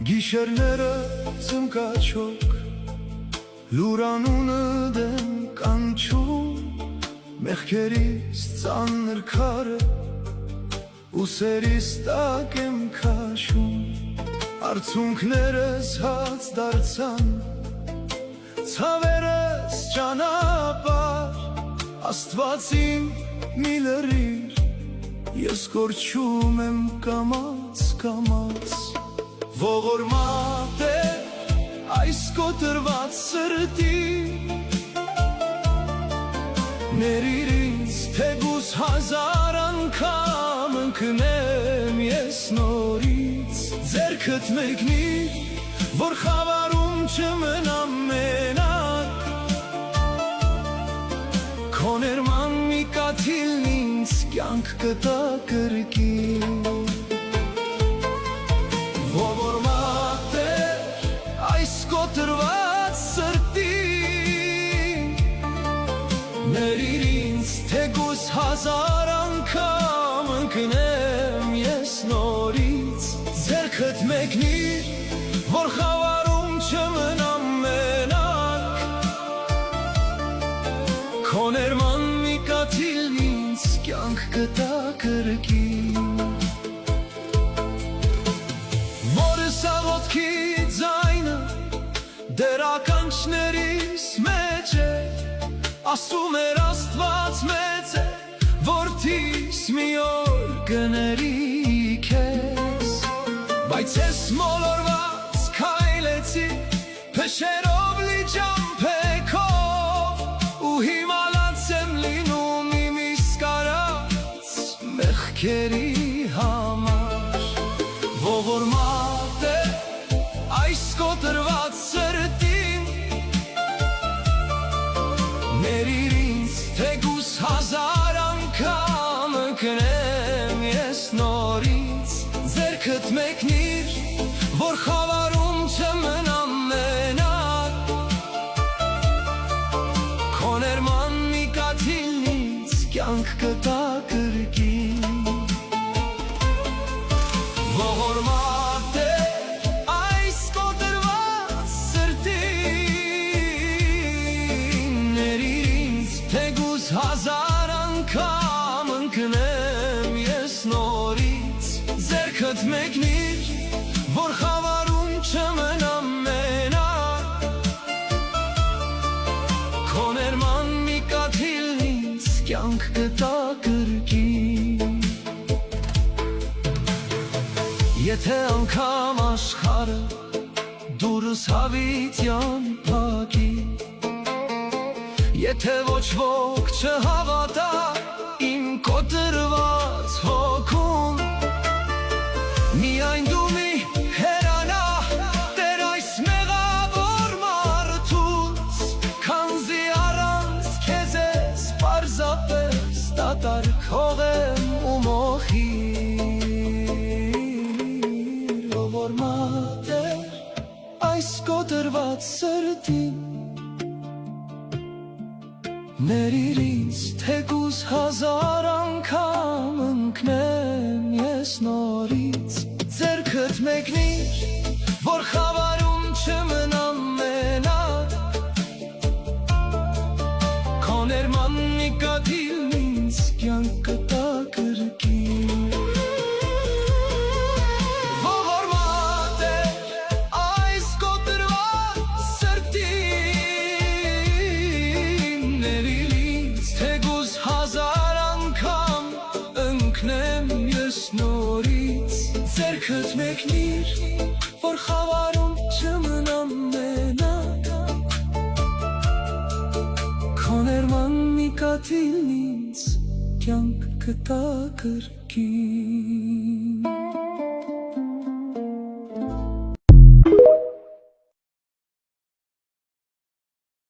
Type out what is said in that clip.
Գիշերները ծմկաչոք լուրանունը դեմ կանչում մեղքերիս ծանր քարը ուսերիս տակ եմ քաշում արցունքներս հաց դարձան ցավերս ճանապարհ Աստվածին մի լրիր ես կորչում եմ կամաց Ողորմած է այս կոտրված սրտի Ներիր ինձ թեկուզ հազար անգամ ընկնեմ ես նորից Ձեռքդ մեկնիր, որ խավարում չմնամ մենակ Քո ներման մի կաթիլն ինձ կյանք կտա կրկին Ողորմած է այս կոտրված սրտի Ներիր ինձ թեկուզ հազար անգամ ընկնեմ ես նորից Ձեռքդ մեկնիր, որ խավարում չմնամ մենակ Քո ներման մի կաթիլն ինձ կյանք կտա կրկին Ոտքի ձայնը դեր ականջներիս մեջ է Ասում էր Աստված մեծ է որդիս մի օր կների քեզ Բայց ես մոլորված քայլեցի փշերով լի ջամփեքով ու հիմա լաց եմ լինում իմ իսկ արած մեղքերի համար Ողորմած է այս կոտրված սրտին Ներիր ինձ թեկուզ հազար անգամ ընկնեմ ես նորից Ձեռքդ մեկնիր, որ խավարում չմնամ մենակ Քո ներման մի կաթիլն ինձ կյանք կտա կրկին Ողորմած է այս կոտրված սրտին Ներիր ինձ թեկուզ հազար անգամ ընկնեմ ես նորից Ձեռքդ մեկնիր, որ խավարում չմնամ մենակ Քո ներման մի կաթիլն ինձ կյանք կտա կրկին Եթե անգամ աշխարը դուրս հավիտյան փակի Եթե ոչ ոք չհավատա իմ կոտրված հոգուն Միայն դու մի հերանա Տեր այս մեղավոր մարդուց Քանզի առանց քեզ ես պարզապես դատարկող եմ ու Ողորմած է այս կոտրված սրտին Ներիր ինձ թեկուզ հազար անգամ ընկնեմ ես նորից Ձեռքդ մեկնիր, որ խավարում չմնամ մենակ Քո ներման մի կաթիլն ինձ կյանք կտա կրկին Ձեռքդ մեկնիր, որ խավարում չմնամ մենակ Քո ներման մի կաթիլն ինձ կյանք կտա կրկին